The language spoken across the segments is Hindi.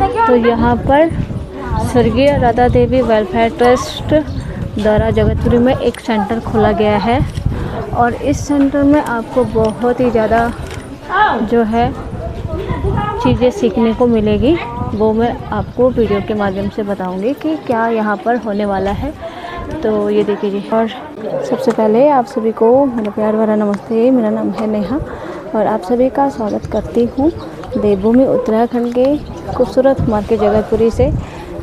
तो यहाँ पर स्वर्गीय राधा देवी वेलफेयर ट्रस्ट द्वारा जगतपुरी में एक सेंटर खोला गया है और इस सेंटर में आपको बहुत ही ज़्यादा जो है चीज़ें सीखने को मिलेगी। वो मैं आपको वीडियो के माध्यम से बताऊंगी कि क्या यहाँ पर होने वाला है। तो ये देखिए जी। और सबसे पहले आप सभी को मेरा प्यार भरा नमस्ते। मेरा नाम है नेहा और आप सभी का स्वागत करती हूँ देवभूमि उत्तराखंड के खूबसूरत मार्केट जगतपुरी से।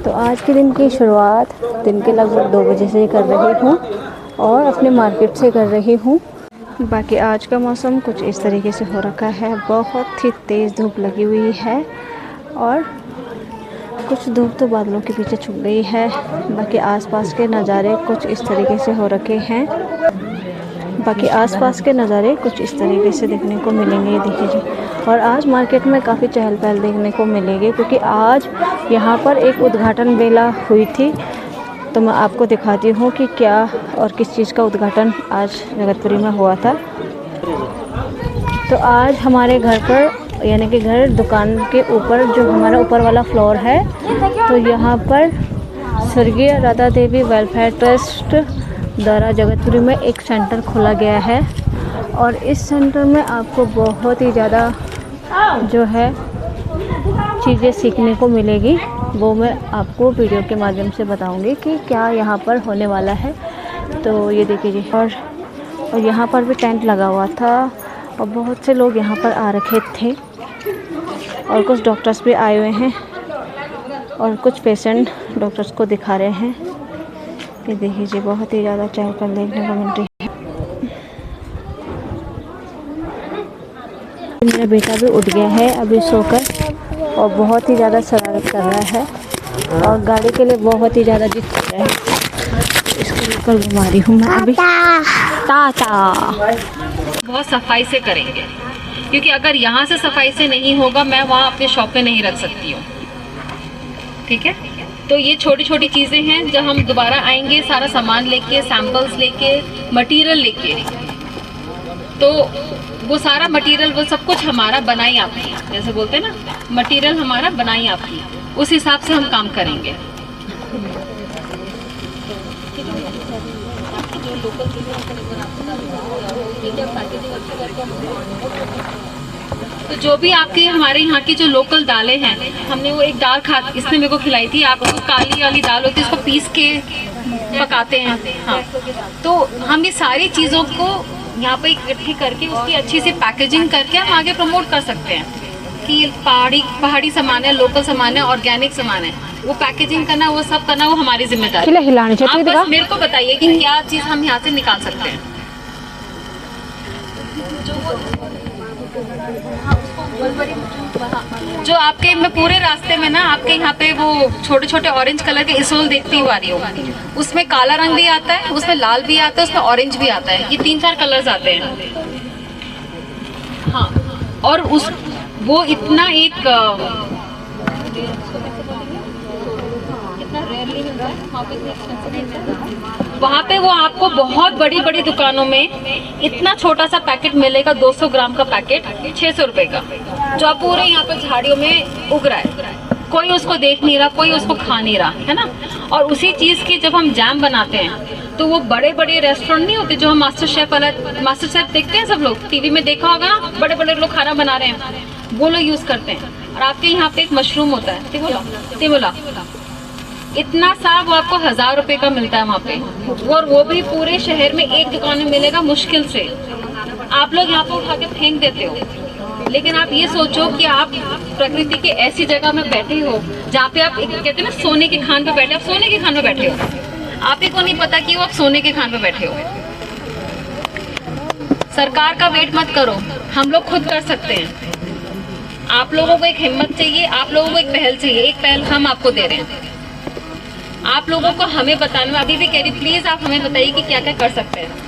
तो आज के दिन की शुरुआत दिन के लगभग 2 बजे से कर रही हूँ और अपने मार्केट से कर रही हूँ। बाकी आज का मौसम कुछ इस तरीके से हो रखा है, बहुत ही तेज़ धूप लगी हुई है और कुछ धूप तो बादलों के पीछे छुप गई है। बाकी आसपास के नज़ारे कुछ इस तरीके से हो रखे हैं। कुछ इस तरीके से देखने को मिलेंगे, ये देखिए जी। और आज मार्केट में काफ़ी चहल पहल देखने को मिलेगी क्योंकि आज यहाँ पर एक उद्घाटन मेला हुई थी। तो मैं आपको दिखाती हूँ कि क्या और किस चीज़ का उद्घाटन आज जगतपुरी में हुआ था। तो आज हमारे घर पर यानी कि घर दुकान के ऊपर जो हमारा ऊपर वाला फ्लोर है, तो यहाँ पर स्वर्गीय राधा देवी वेलफेयर ट्रस्ट द्वारा जगतपुरी में एक सेंटर खोला गया है और इस सेंटर में आपको बहुत ही ज़्यादा जो है चीज़ें सीखने को मिलेगी। वो मैं आपको वीडियो के माध्यम से बताऊंगी कि क्या यहाँ पर होने वाला है। तो ये देखिए जी। और यहाँ पर भी टेंट लगा हुआ था और बहुत से लोग यहाँ पर आ रखे थे और कुछ डॉक्टर्स भी आए हुए हैं और कुछ पेशेंट डॉक्टर्स को दिखा रहे हैं। ये देखिए जी, बहुत ही ज़्यादा चहल पहल देखने को मिल रही है। मेरा बेटा भी उठ गया है अभी सोकर और बहुत ही ज़्यादा शरारत कर रहा है और गाड़ी के लिए बहुत ही ज़्यादा जिद कर रहा है। इसको लेकर घुमा रही हूँ मैं अभी। टाटा। बहुत सफाई से करेंगे क्योंकि अगर यहाँ से सफाई से नहीं होगा मैं वहाँ अपने शॉप पे नहीं रख सकती हूँ। ठीक है, तो ये छोटी छोटी चीज़ें हैं। जब हम दोबारा आएंगे सारा सामान लेके, सैंपल्स लेके, मटेरियल लेके, तो वो सारा मटेरियल वो सब कुछ हमारा बनाई आपकी, जैसे बोलते हैं ना, मटेरियल हमारा बनाई आपकी, उस हिसाब से हम काम करेंगे। तो जो भी आपके हमारे यहाँ की जो लोकल दालें हैं, हमने वो एक दाल इसने मेरे को खिलाई थी। आपको काली वाली दाल होती है, उसको पीस के पकाते हैं। हाँ, तो हम ये सारी चीज़ों को यहाँ पे इकट्ठी करके उसकी अच्छी से पैकेजिंग करके हम आगे प्रमोट कर सकते हैं कि पहाड़ी सामान है, लोकल सामान है, ऑर्गेनिक सामान है। वो पैकेजिंग करना, वो सब करना, वो हमारी जिम्मेदारी है। आप बस मेरे को बताइए कि क्या चीज़ हम यहाँ से निकाल सकते हैं। जो आपके मैं पूरे रास्ते में ना आपके यहाँ पे वो छोटे छोटे ऑरेंज कलर के इसोल देखती हुआ आ रही हूँ। उसमें काला रंग भी आता है, उसमें लाल भी आता है, उसमें ऑरेंज भी आता है। ये 3-4 कलर्स आते हैं। हाँ, और वो इतना एक वहाँ पे वो आपको बहुत बड़ी बड़ी दुकानों में इतना छोटा सा पैकेट मिलेगा, 200 ग्राम का पैकेट 600 रुपए का, जो आप पूरे यहाँ पे झाड़ियों में उग रहा है। कोई उसको देख नहीं रहा, कोई उसको खा नहीं रहा, है ना। और उसी चीज़ की जब हम जैम बनाते हैं तो वो बड़े बड़े रेस्टोरेंट नहीं होते जो हम मास्टर शेफ देखते हैं, सब लोग टीवी में देखा होगा ना, बड़े बड़े लोग खाना बना रहे हैं, वो लोग यूज़ करते हैं। और आपके यहाँ पे एक मशरूम होता है, तिमुला, इतना सा वो आपको 1000 रुपए का मिलता है वहाँ पे, और वो भी पूरे शहर में एक दुकान में मिलेगा मुश्किल से। आप लोग यहाँ पे उठा के फेंक देते हो, लेकिन आप ये सोचो कि आप प्रकृति के ऐसी जगह में बैठे हो जहाँ पे आप कहते हैं ना सोने के खान पे बैठे, आप सोने के खान पे बैठे हो। आप ही को नहीं पता कि वो आप सोने के खान पे बैठे हो। सरकार का वेट मत करो, हम लोग खुद कर सकते हैं। आप लोगों को एक हिम्मत चाहिए, आप लोगों को एक पहल चाहिए। एक पहल हम आपको दे रहे हैं, आप लोगों को हमें बताना। मैं अभी भी कह रही, प्लीज आप हमें बताइए कि क्या क्या कर सकते हैं।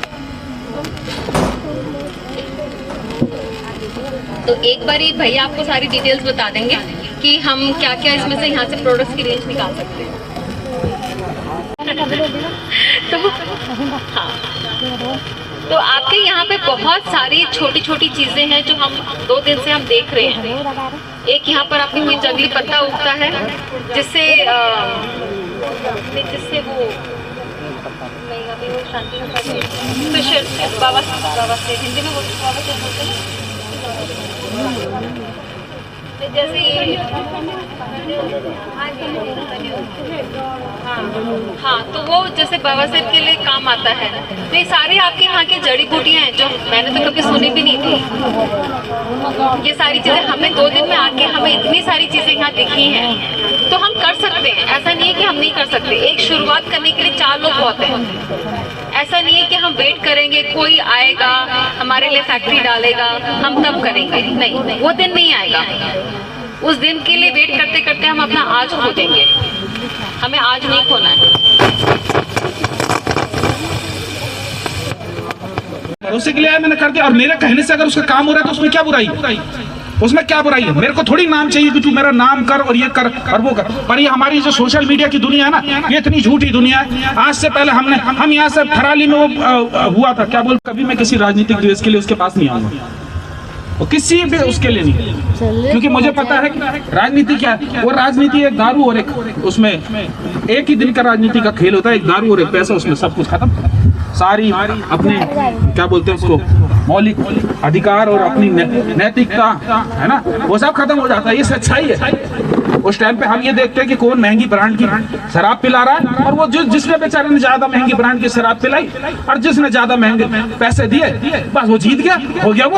तो एक बार ही भैया आपको सारी डिटेल्स बता देंगे कि हम क्या क्या इसमें से यहाँ से प्रोडक्ट्स की रेंज निकाल सकते हैं। तो हाँ, तो आपके यहाँ पे बहुत सारी छोटी छोटी चीज़ें हैं जो हम 2 दिन से हम देख रहे हैं। एक यहाँ पर आपने कोई जंगली पत्ता उगता है जिससे वो नहीं, अभी वो शांति बाबा से हिंदी में बाबा से बोलते हैं, जैसे हाँ, तो वो जैसे बवासीर के लिए काम आता है। तो ये सारी आपके यहाँ की जड़ी बूटियाँ हैं जो मैंने तो कभी सुनी भी नहीं थी। ये सारी चीज़ें हमें 2 दिन में आके हमें इतनी सारी चीज़ें यहाँ दिखी हैं, तो हम कर सकते हैं। ऐसा नहीं है कि हम नहीं कर सकते। एक शुरुआत करने के लिए 4 लोग बहुत हैं। ऐसा नहीं है कि हम वेट करेंगे कोई आएगा हमारे लिए फैक्ट्री डालेगा हम तब करेंगे, नहीं, वो दिन नहीं आएगा। उस दिन के लिए वेट करते करते हम अपना आज खो देंगे। हमें आज नहीं खोना है। भरोसे के लिए आया, मैंने कर दिया। और मेरे कहने से अगर उसका काम हो रहा है तो उसमें क्या बुराई है? उसमें क्या बुराई है? मेरे को थोड़ी नाम चाहिए कि तू मेरा नाम कर और ये कर और वो कर। पर ये हमारी जो सोशल मीडिया की दुनिया है ना, ये इतनी झूठी दुनिया है। आज से पहले हम यहाँ से थराली में वो हुआ था, क्या बोल, कभी मैं किसी राजनीतिक द्वेष के लिए उसके पास नहीं आऊंगा, और किसी भी उसके लिए नहीं, क्योंकि मुझे पता है कि राजनीति क्या है। वो राजनीति एक दारू और एक उसमें एक ही दिन का राजनीति का खेल होता है। एक दारू और एक पैसा, उसमें सब कुछ खत्म। सारी अपने क्या बोलते हैं उसको, मौलिक अधिकार और अपनी नैतिकता है ना, वो सब खत्म हो जाता है। ये सच्चाई है। उस टाइम पे हम ये देखते हैं कि कौन महंगी ब्रांड की शराब पिला रहा है, और वो जिसने बेचारे ने ज्यादा महंगी ब्रांड की शराब पिलाई और जिसने ज्यादा महंगे पैसे दिए, बस वो जीत गया, हो गया वो।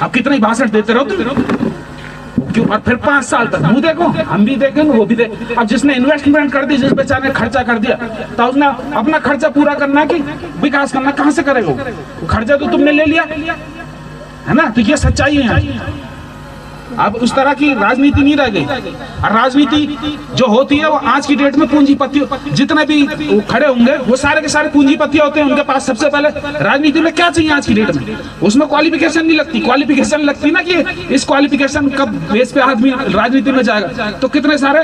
अब कितने भाषण देते रहो तुम, क्यों? और फिर 5 साल तक मुँह देखो, हम भी देखेंगे, वो भी देख। अब जिसने इन्वेस्टमेंट कर दी, जिस बेचारे ने खर्चा कर दिया, तो उसने अपना खर्चा पूरा करना कि विकास करना, कहाँ से करेगा? वो खर्चा तो तुमने ले लिया है ना। तो ये सच्चाई है। अब उस तरह की राजनीति नहीं रह गई। और राजनीति जो होती है वो आज की डेट में पूंजीपति, जितने भी खड़े होंगे वो सारे के सारे पूंजीपति होते हैं। उनके पास सबसे पहले राजनीति में क्या चाहिए आज की डेट में? उसमें क्वालिफिकेशन नहीं लगती। क्वालिफिकेशन लगती ना कि इस क्वालिफिकेशन का बेस पे आदमी राजनीति में जाएगा, तो कितने सारे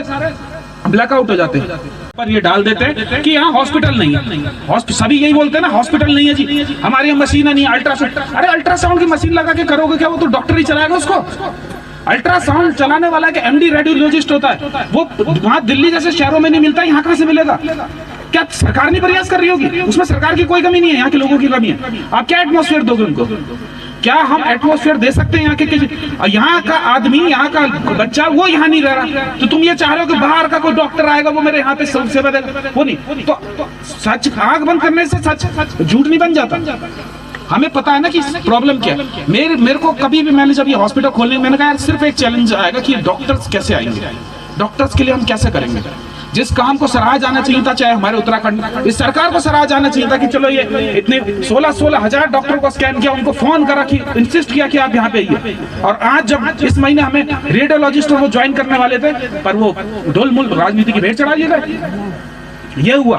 ब्लैकआउट हो जाते हैं। पर ये डाल देते हैं कि यहाँ हॉस्पिटल नहीं है। सभी यही बोलते हैं ना, हॉस्पिटल नहीं है जी, हमारी यहाँ मशीन नहीं है, अल्ट्रासाउंड। अरे अल्ट्रासाउंड की मशीन लगा के करोगे क्या? वो तो डॉक्टर ही चलाएगा उसको। अल्ट्रासाउंड चलाने वाला के एमडी रेडियोलॉजिस्ट होता है, वो वहां दिल्ली जैसे शहरों में नहीं मिलता, यहाँ कहाँ से मिलेगा? क्या सरकार नहीं प्रयास कर रही होगी? उसमें सरकार की कोई कमी नहीं है, यहाँ के लोगों की कमी है। आप क्या एटमॉस्फेयर दोगे उनको? क्या हम एटमॉस्फेयर दे सकते हैं यहाँ के? यहाँ का आदमी, यहाँ का बच्चा वो यहाँ नहीं रह रहा, तो तुम ये चाह रहे हो कि बाहर का कोई डॉक्टर आएगा वो मेरे यहाँ पे सेवा देगा? वो नहीं। तो सच आंख बंद करने से सच झूठ नहीं बन जाता। हमें पता है ना कि प्रॉब्लम क्या है। मेरे को कभी भी, मैंने जब ये हॉस्पिटल खोलने, मैंने कहा यार सिर्फ एक चैलेंज आएगा कि डॉक्टर्स कैसे आएंगे, डॉक्टर्स के लिए हम कैसे करेंगे। जिस काम को सराहा जाना चाहिए था, चाहे हमारे उत्तराखंड, इस सरकार को सराहा जाना चाहिए था कि चलो ये इतने 16 हजार डॉक्टर को स्कैन किया, उनको फोन करा कि इंसिस्ट किया कि आप यहाँ पे आइए। और आज जब इस महीने हमें रेडियोलॉजिस्ट वो ज्वाइन करने वाले थे, पर वो ढोल-मूल राजनीति की भेंट चढ़ा दिए गए। ये हुआ।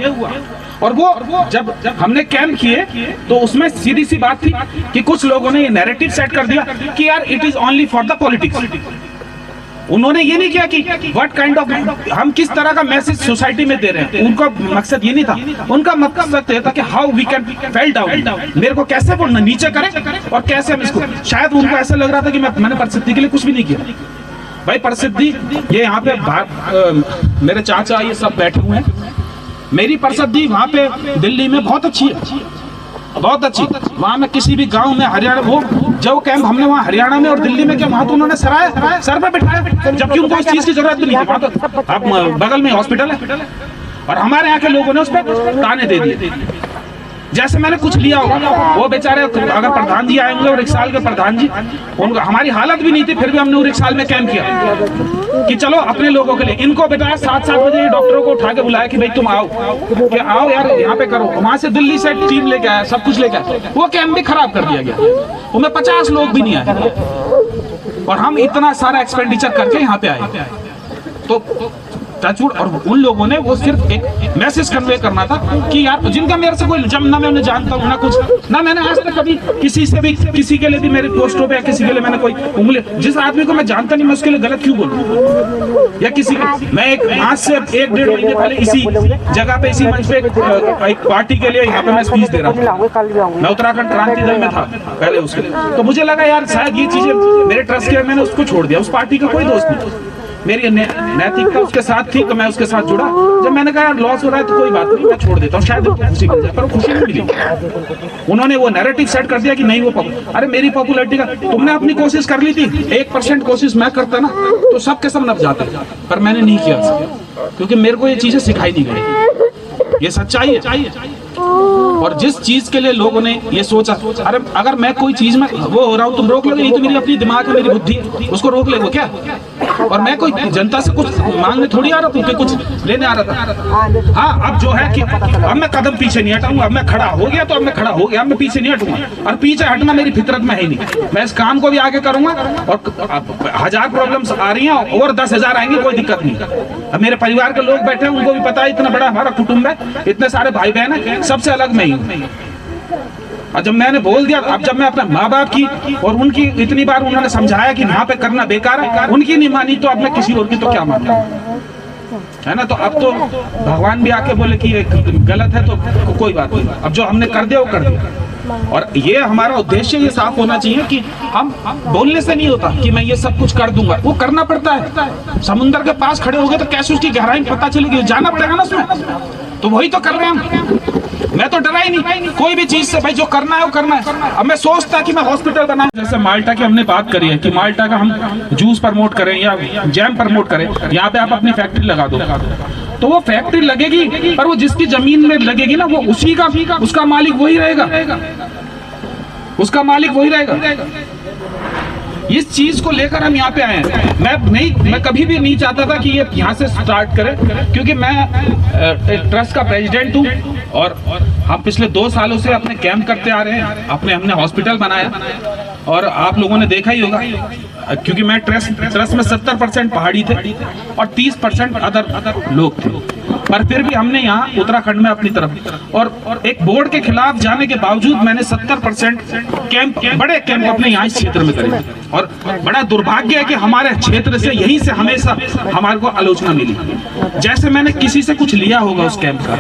और वो जब हमने कैंप किए तो उसमें सीधी सी बात थी कि कुछ लोगों ने ये नैरेटिव सेट कर दिया कि यार it is only for the politics. उन्होंने ये नहीं किया कि व्हाट काइंड ऑफ, हम किस तरह का मैसेज सोसाइटी में दे रहे हैं। उनका मकसद ये नहीं था। उनका मकसद ये था कि how we can fail down, मेरे को कैसे वो नीचे करें और कैसे हम इसको। शायद उनको ऐसा लग रहा था कि मैंने परिस्थिति के लिए कुछ भी नहीं किया। भाई परिस्थिति, ये यहाँ पे मेरे चाचा ये सब बैठे हुए हैं। मेरी परिस्थिति वहाँ पे दिल्ली में बहुत अच्छी है, बहुत अच्छी। वहाँ में किसी भी गांव में, हरियाणा, वो जो कैंप हमने वहाँ हरियाणा में और दिल्ली में किया, वहाँ तो उन्होंने सर पे बिठाया, जबकि उनको इस चीज की जरूरत भी नहीं थी। वहाँ तो अब बगल में हॉस्पिटल है, और हमारे यहाँ के लोगों ने उस पर ताने दे दिए जैसे मैंने कुछ लिया होगा। वो बेचारे, अगर प्रधान जी आए होंगे और 1 साल के प्रधान जी, उनको हमारी हालत भी नहीं थी, फिर भी हमने 1 साल में कैंप किया कि चलो अपने लोगों के लिए। इनको बेटा 7 बजे डॉक्टरों को उठा के बुलाया कि भाई तुम आओ, कि आओ यार यहाँ पे करो। वहां से दिल्ली से टीम लेके आया, सब कुछ लेके आया। वो कैंप भी खराब कर दिया गया, उनमें 50 लोग भी नहीं आए, और हम इतना सारा एक्सपेंडिचर करके यहाँ पे आए। तो टचवुड। और उन लोगों ने वो सिर्फ एक मैसेज कन्वे करना था कि यार, जिनका मेरे से कोई जब ना मैं उन्हें जानता हूँ ना कुछ, ना मैंने आज तक कभी किसी से भी किसी के लिए भी मेरे पोस्टों पे या किसी के लिए मैंने कोई उंगली, जिस आदमी को मैं जानता नहीं मैं उसके लिए गलत क्यों बोलूं? या किसी मैं एक आज से 1-1.5 महीने पहले इसी जगह पे इसी मंच पे एक पार्टी के लिए यहाँ पे मैं स्पीच दे रहा था। मैं उत्तराखंड क्रांति दल में था पहले उसके लिए, तो मुझे लगा यार शायद ये चीजें मेरे ट्रस्ट के, मैंने उसको छोड़ दिया। उस पार्टी का कोई दोस्त नहीं, मेरी नैतिकता उसके साथ थी तो मैं उसके साथ जुड़ा। जब मैंने कहा यार लॉस हो रहा है तो कोई बात नहीं, मैं छोड़ देता हूँ, शायद खुशी मिल जाए, पर वो खुशी नहीं मिली। उन्होंने वो नैरेटिव सेट कर दिया कि नहीं वो अरे मेरी पॉपुलैरिटी का तुमने अपनी कोशिश कर ली थी, 1% कोशिश मैं करता ना तो सब के सब नप जाते, पर मैंने नहीं किया क्योंकि मेरे को ये चीजें सिखाई नहीं गई। ये सच्चाई है। और जिस चीज के लिए लोगों ने ये सोचा, अरे अगर मैं कोई चीज में वो हो रहा हूँ तुम रोक लोगे, ये तो मेरी अपनी दिमाग है, मेरी बुद्धि, उसको रोक लेगो क्या? और मैं कोई जनता से कुछ मांगने थोड़ी आ रहा था, कुछ लेने आ रहा था। हाँ, अब जो है कि अब मैं कदम पीछे नहीं हटाऊंगा, अब मैं खड़ा हो गया तो अब मैं खड़ा हो गया, अब मैं पीछे नहीं हटूंगा। और पीछे हटना मेरी फितरत में है नहीं। मैं इस काम को भी आगे करूंगा और 1000 प्रॉब्लम्स आ रही हैं और 10,000 आएंगे, कोई दिक्कत नहीं। अब मेरे परिवार के लोग बैठे हैं, उनको भी पता है इतना बड़ा हमारा कुटुंब है, इतने सारे भाई बहन है, सबसे अलग मैं ही हूँ। और जब मैंने बोल दिया, अब जब मैं अपने माँ बाप की और उनकी इतनी बार उन्होंने समझाया कि यहाँ पे करना बेकार है, उनकी नहीं मानी तो अब मैं किसी और की तो क्या मानूं, है ना? तो अब तो भगवान भी आके बोले कि ये गलत है तो कोई बात नहीं, अब जो हमने कर दिया वो कर दिया। और ये हमारा उद्देश्य ये साफ होना चाहिए कि हम बोलने से नहीं होता कि मैं ये सब कुछ कर दूंगा, वो करना पड़ता है। समुद्र के पास खड़े हो गए तो कैसे उसकी गहराई पता चलेगी, जाना पड़ेगा ना उसमें, तो वही तो कर रहे हैं हम। मैं तो डरा ही नहीं कोई भी चीज से, भाई जो करना है वो करना है। अब मैं सोचता कि मैं हॉस्पिटल बनाऊं, जैसे माल्टा की हमने बात करी है कि माल्टा का हम जूस प्रमोट करें या जैम प्रमोट करें, यहाँ पे आप अपनी फैक्ट्री लगा दो, तो वो फैक्ट्री लगेगी पर वो जिसकी जमीन में लगेगी ना वो उसी का, उसका मालिक वही रहेगा, उसका मालिक वही रहेगा। इस चीज को लेकर हम यहाँ पे आए हैं। मैं कभी भी नहीं चाहता था कि ये यहाँ से स्टार्ट करें, क्योंकि मैं एक ट्रस्ट का प्रेसिडेंट हूँ और हम पिछले 2 सालों से अपने कैंप करते आ रहे हैं, हमने हॉस्पिटल बनाया और आप लोगों ने देखा ही होगा, क्योंकि मैं ट्रस्ट में 70% पहाड़ी थे और 30% अदर लोग थे, पर फिर भी हमने यहाँ उत्तराखंड में अपनी तरफ और एक बोर्ड के खिलाफ जाने के बावजूद मैंने 70% कैंप, बड़े कैंप अपने यहाँ इस क्षेत्र में करे। और बड़ा दुर्भाग्य है कि हमारे क्षेत्र से यहीं से हमेशा हमारे को आलोचना मिली, जैसे मैंने किसी से कुछ लिया होगा उस कैंप का।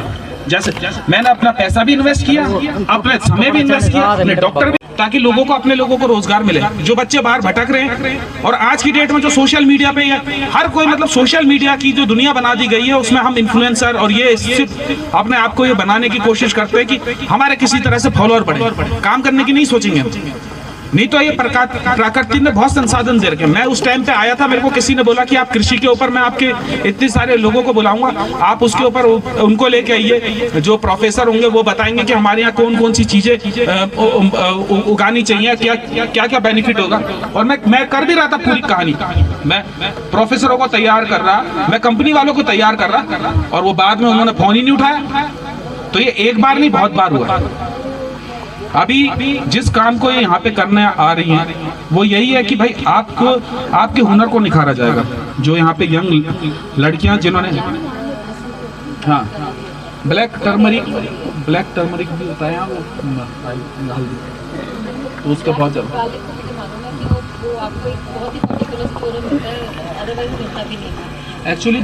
जैसे मैंने अपना पैसा भी इन्वेस्ट किया, अपने समय भी इन्वेस्ट किया, अपने डॉक्टर भी, ताकि लोगों को, अपने लोगों को रोजगार मिले। जो बच्चे बाहर भटक रहे हैं और आज की डेट में जो सोशल मीडिया पे हर कोई, मतलब सोशल मीडिया की जो दुनिया बना दी गई है उसमें हम इन्फ्लुएंसर और ये सिर्फ अपने आप को ये बनाने की कोशिश करते हैं कि हमारे किसी तरह से फॉलोअर बढ़े, काम करने की नहीं सोचेंगे। नहीं तो ये प्रकृति ने बहुत संसाधन दे रखे। मैं उस टाइम पे आया था, मेरे को किसी ने बोला कि आप कृषि के ऊपर मैं आपके इतने सारे लोगों को बुलाऊंगा, आप उसके ऊपर उनको लेके आइए, जो प्रोफेसर होंगे वो बताएंगे कि हमारे यहाँ कौन कौन सी चीजें उगानी चाहिए, क्या क्या बेनिफिट होगा। और मैं कर भी रहा था पूरी कहानी, मैं प्रोफेसरों को तैयार कर रहा, मैं कंपनी वालों को तैयार कर रहा, और वो बाद में उन्होंने फोन ही नहीं उठाया। तो ये एक बार नहीं बहुत बार हुआ। अभी जिस काम को ये यहाँ पे करने आ रही हैं वो यही है कि भाई आपको, आपके हुनर को निखारा जाएगा। जो यहाँ पे यंग लड़कियां जिन्होंने, हाँ, ब्लैक टर्मरिक भी होता है वो, तो उसका बहुत ज़्यादा एक्चुअली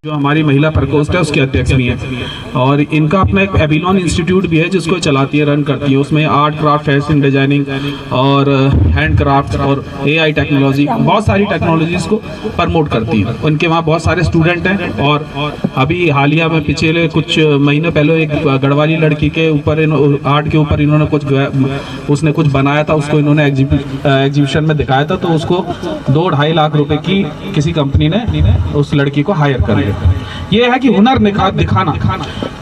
जो हमारी महिला प्रकोष्ठ है उसके अध्यक्ष भी हैं, और इनका अपना एक एबिलॉन इंस्टीट्यूट भी है जिसको चलाती है, रन करती है। उसमें आर्ट, क्राफ्ट, फैशन डिजाइनिंग और हैंड क्राफ्ट और AI टेक्नोलॉजी, बहुत सारी टेक्नोलॉजीज को प्रमोट करती है। उनके वहाँ बहुत सारे स्टूडेंट हैं। और अभी हालिया में पिछले कुछ महीने पहले एक गढ़वाली लड़की के ऊपर, आर्ट के ऊपर इन्होंने उसने कुछ बनाया था, उसको इन्होंने एग्जीबिशन में दिखाया था, तो उसको 2-2.5 लाख रुपए की किसी कंपनी ने उस लड़की को हायर कर लिया। ये है कि हुनर दिखाना,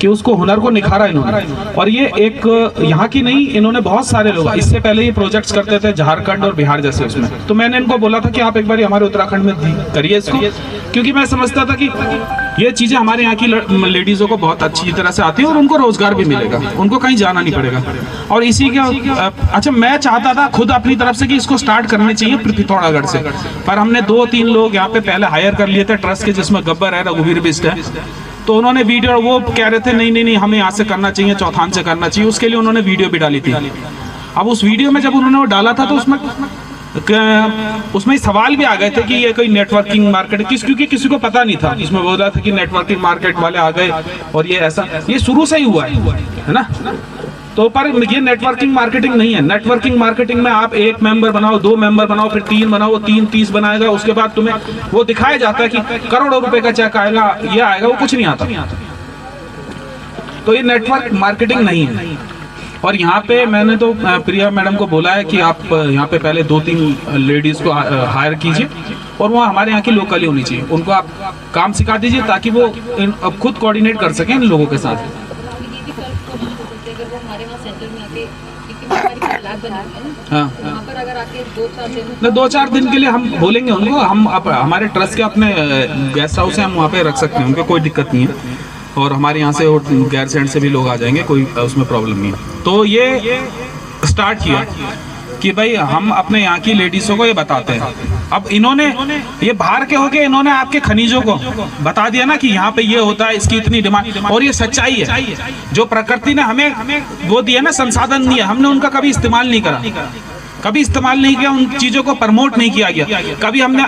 कि उसको हुनर को निखारा इन्होंने। और ये एक यहाँ की नहीं, इन्होंने बहुत सारे लोग, इससे पहले ये प्रोजेक्ट्स करते थे झारखंड और बिहार जैसे उसमें, तो मैंने इनको बोला था कि आप एक बार हमारे उत्तराखंड में करिए इसको, क्योंकि मैं समझता था कि ये चीज़ें हमारे यहाँ की लेडीज़ों को बहुत अच्छी तरह से आती है और उनको रोजगार भी मिलेगा, उनको कहीं जाना नहीं पड़ेगा। और इसी के अच्छा, मैं चाहता था खुद अपनी तरफ से कि इसको स्टार्ट करने चाहिए पिथौरागढ़ से, पर हमने 2-3 लोग यहाँ पे पहले हायर कर लिए थे ट्रस्ट के, जिसमें गब्बर है, रघुवीर बिस्ट है, तो उन्होंने वीडियो, वो कह रहे थे नहीं हमें यहाँ से करना चाहिए, चौथान से करना चाहिए, उसके लिए उन्होंने वीडियो भी डाली थी। अब उस वीडियो में जब उन्होंने वो डाला था तो उसमें सवाल भी आ गए थे कि ये कोई नेटवर्किंग मार्केट, क्योंकि किसी को पता नहीं था। इसमें बोल रहा था कि नेटवर्किंग मार्केट वाले आ गए और ये ऐसा, ये शुरू से ही हुआ है ना। तो पर ये नेटवर्किंग मार्केटिंग नहीं है। नेटवर्किंग मार्केटिंग में आप 1 मेंबर बनाओ, 2 मेंबर बनाओ, फिर 3 बनाओ, वो 3-30 बनाएगा, उसके बाद तुम्हें वो दिखाया जाता है कि करोड़ों रुपए का चेक आएगा, ये आएगा, वो कुछ नहीं आता। तो ये नेटवर्क मार्केटिंग नहीं है। और यहाँ पे मैंने तो प्रिया मैडम को बोला है कि आप यहाँ पे पहले 2-3 लेडीज को हायर कीजिए और वो हमारे यहाँ की लोकल होनी चाहिए, उनको आप काम सिखा दीजिए ताकि वो खुद कोऑर्डिनेट कर सकें इन लोगों के साथ। हाँ, 2-4 दिन के लिए हम बोलेंगे उनको, हम हमारे ट्रस्ट के अपने गेस्ट हाउस है, हम वहाँ पे रख सकते हैं, उनको कोई दिक्कत नहीं है। और हमारे यहाँ से और गैर सैंड से भी लोग आ जाएंगे, कोई उसमें प्रॉब्लम नहीं है। तो ये स्टार्ट किया कि भाई हम अपने यहाँ की लेडीज़ों को ये बताते हैं। अब इन्होंने ये बाहर के होके इन्होंने आपके खनिजों को बता दिया ना कि यहाँ पे ये होता है, इसकी इतनी डिमांड, और ये सच्चाई है। जो प्रकृति ने हमें वो दिया ना, संसाधन दिया, हमने उनका कभी इस्तेमाल नहीं करा, कभी इस्तेमाल नहीं किया, उन चीज़ों को प्रमोट नहीं किया गया, कभी हमने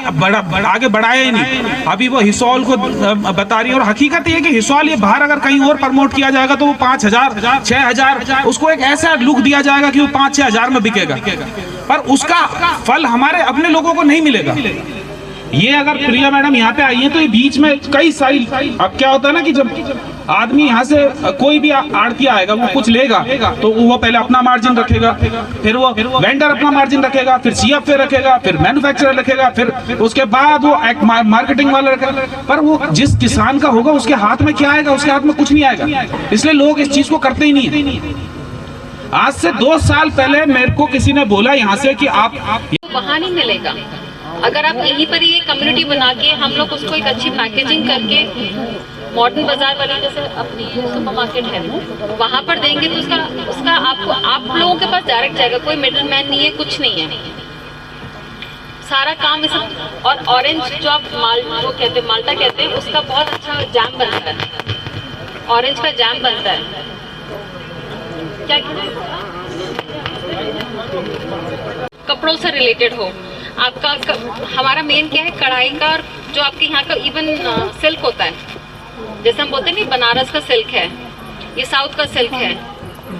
आगे बढ़ाया ही नहीं। अभी वो हिसोल को बता रही है, और हकीकत ये है कि हिसोल ये बाहर अगर कहीं और प्रमोट किया जाएगा तो वो 5,000, 6,000, उसको एक ऐसा लुक दिया जाएगा कि वो 5-6 हज़ार में बिकेगा, पर उसका फल हमारे अपने लोगों को नहीं मिलेगा। ये अगर प्रिया मैडम यहाँ पे आई है तो ये बीच में कई सारी, अब क्या होता है ना कि जब आदमी यहाँ से कोई भी आड़ती आएगा, वो कुछ लेगा तो वो पहले अपना मार्जिन रखेगा, फिर वो वेंडर अपना मार्जिन रखेगा, फिर CFA रखेगा, फिर मैन्युफैक्चरर रखेगा, फिर उसके बाद वो एक मार्केटिंग वाला रखेगा। पर वो जिस किसान का होगा उसके हाथ में क्या आएगा? उसके हाथ में कुछ नहीं आएगा। इसलिए लोग इस चीज को करते ही नहीं है। आज से 2 साल पहले मेरे को किसी ने बोला यहाँ से कि आप वहाँ नहीं मिलेगा। अगर आप यहीं पर ये कम्युनिटी बना के हम लोग उसको एक अच्छी पैकेजिंग करके मॉडर्न बाजार वाली जैसे अपनी सुपरमार्केट है वहाँ पर देंगे तो उसका आपको आप लोगों के पास डायरेक्ट जाएगा, कोई मिडिल मैन नहीं है, कुछ नहीं है, सारा काम इस। और ऑरेंज जो आप वो कहते हैं, माल्टा कहते हैं, उसका बहुत अच्छा जैम बनता है, ऑरेंज का जैम बनता है। क्या कपड़ों से रिलेटेड हो आपका, हमारा मेन क्या है कढ़ाई का, और जो आपके यहाँ का इवन सिल्क होता है, जैसे हम बोलते हैं नहीं बनारस का सिल्क है, ये साउथ का सिल्क है,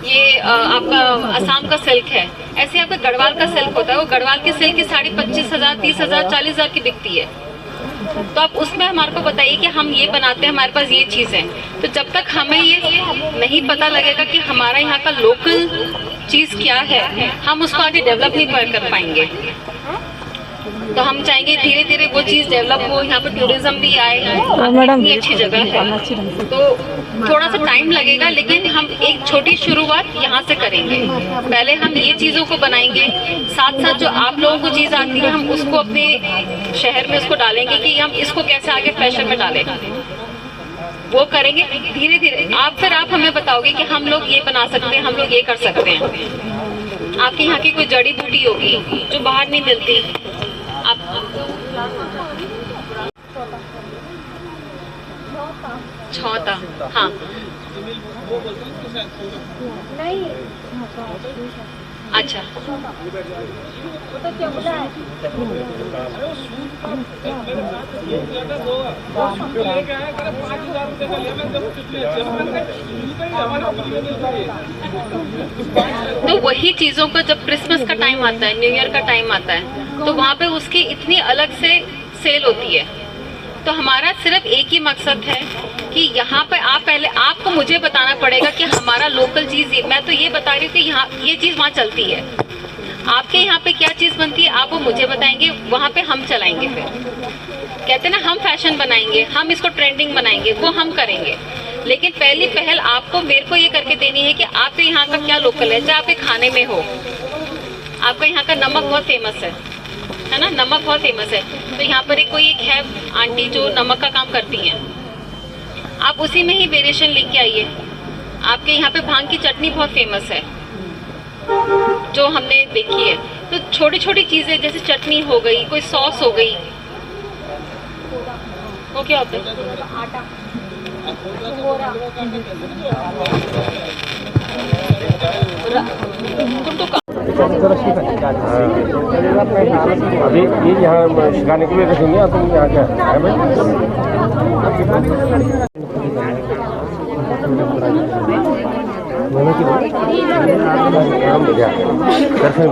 ये आपका असम का सिल्क है, ऐसे आपका गढ़वाल का सिल्क होता है। वो गढ़वाल की सिल्क की साड़ी 25,000, 30,000, 40,000 की बिकती है। तो आप उसमें हमारे को बताइए कि हम ये बनाते हैं, हमारे पास ये चीज़ है। तो जब तक हमें ये नहीं पता लगेगा कि हमारा यहाँ का लोकल चीज़ क्या है, हम उसको आगे डेवलप नहीं कर पाएंगे। तो हम चाहेंगे धीरे धीरे वो चीज़ डेवलप हो, यहाँ पर टूरिज्म भी आए, इतनी अच्छी जगह है। तो थोड़ा सा टाइम लगेगा, लेकिन हम एक छोटी शुरुआत यहाँ से करेंगे। पहले हम ये चीज़ों को बनाएंगे, साथ साथ जो आप लोगों को चीज़ आती है हम उसको अपने शहर में उसको डालेंगे कि हम इसको कैसे आगे फैशन में डालें, वो करेंगे धीरे धीरे। फिर आप हमें बताओगे कि हम लोग ये बना सकते हैं, हम लोग ये कर सकते हैं। आपके यहाँ की कोई जड़ी बूटी होगी जो बाहर नहीं मिलती, आप छौता, हाँ अच्छा तो वही चीज़ों का जब क्रिसमस का टाइम आता है, न्यू ईयर का टाइम आता है, तो वहाँ पे उसकी इतनी अलग से सेल होती है। तो हमारा सिर्फ एक ही मकसद है कि यहाँ पे आप पहले आपको मुझे बताना पड़ेगा कि हमारा लोकल चीज़, मैं तो ये बता रही हूँ कि यहाँ ये चीज़ वहाँ चलती है, आपके यहाँ पे क्या चीज़ बनती है आप वो मुझे बताएंगे, वहाँ पे हम चलाएंगे। फिर कहते हैं ना हम फैशन बनाएंगे, हम इसको ट्रेंडिंग बनाएंगे, वो हम करेंगे। लेकिन पहली पहल आपको मेरे को ये करके देनी है कि आपके यहाँ का क्या लोकल है। चाहे आपके खाने में हो, आपका यहाँ का नमक बहुत फेमस है ना, नमक बहुत फेमस है। तो यहाँ पर कोई एक है आंटी जो नमक का काम करती हैं, आप उसी में ही वेरिएशन लेके आइए। आपके यहाँ पे भांग की चटनी बहुत फेमस है जो हमने देखी है। तो छोटी छोटी चीजें जैसे चटनी हो गई, कोई सॉस हो गई, वो क्या होता है? अभी ये यहाँ सिखाने के लिए रखेंगे आप यहाँ क्या है भाई? दर्शन